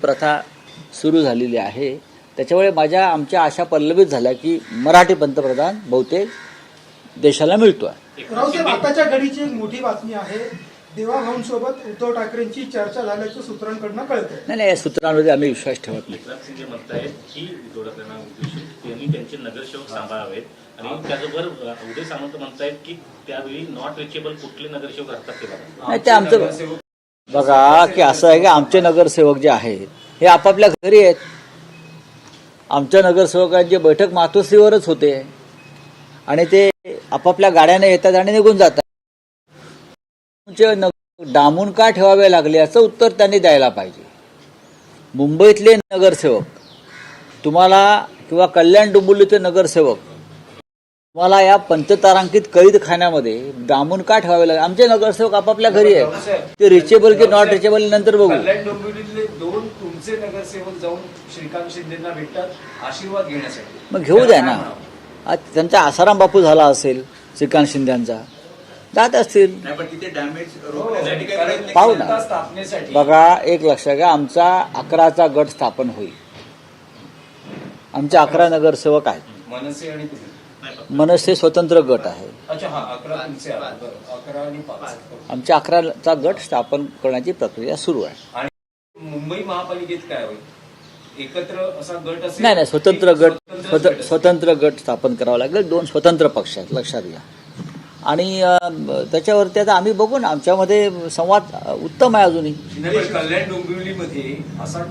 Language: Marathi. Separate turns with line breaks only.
प्रथा सुरू झालेली आहे. त्याच्यामुळे आमच्या आशा पल्लवित झाल्या की मराठी पंतप्रधान बहुतेक देशाला मिळतोय.
रावसाहेब, आताच्या घडीची एक मोठी बातमी आहे. देवाभाऊंसोबत उद्धव ठाकरेंची चर्चा झाल्याचं सूत्रांकडून कळतंय.
नाही, या सूत्रांमध्ये आम्ही विश्वास ठेवत नाही.
एकनाथ शिंदे म्हणतायत की उद्धव ठाकरेंना त्यांनी त्यांचे नगरसेवक सांभाळावेत आणि त्याचबरोबर उदय सामंत म्हणतायत की त्यावेळी नॉट रिचेबल कुठले नगरसेवक असतात ते बघा.
नाही, ते आमचं बघा की असं आहे की आमचे नगरसेवक जे आहेत हे आपापल्या घरी आहेत. आमच्या नगरसेवकांची बैठक मातोश्रीवरच होते आणि ते आपापल्या गाड्याने येतात आणि निघून जातात. डांबून का ठेवावे लागले याचं उत्तर त्यांनी द्यायला पाहिजे. मुंबईतले नगरसेवक तुम्हाला किंवा कल्याण डोंबिवलीचे नगरसेवक तुम्हाला या पंचतारांकित कैद खान्यामध्ये डांबून का ठेवावे लागले? आमचे नगरसेवक आपापल्या घरी आहेत. ते रिचेबल की नॉट रिचेबल नंतर बघू.
कल्याण डोंबिवलीतले 2 तुमचे नगरसेवक जाऊन श्रीकांत शिंदेंना भेटतात आशीर्वाद घेण्यासाठी.
मग घेऊ द्या ना. आज त्यांचा आसाराम बापू झाला असेल श्रीकांत शिंदेचा, जात असतील, पाहू ना.
स्थापनेसाठी
बघा, एक लक्षात घ्या, आमचा 11चा गट स्थापन होईल. आमचे 11 नगरसेवक आहेत.
मनसे आणि
मनसे स्वतंत्र गट आहे.
अच्छा, हा 11 तुमचे आहेत. बरं, 11 आणि 5.
आमच्या 11चा गट स्थापन करण्याची प्रक्रिया सुरू आहे.
आणि मुंबई महापालिकेत काय होईल? एकत्र असा गट असेल?
नाही, स्वतंत्र गट स्थापन करावा लागेल. 2 स्वतंत्र पक्ष आहेत, लक्षात घ्या. आणि त्याच्यावरती आता आम्ही बघू ना. आमच्यामध्ये संवाद उत्तम आहे अजूनही.
कल्याण डोंबिवलीमध्ये असा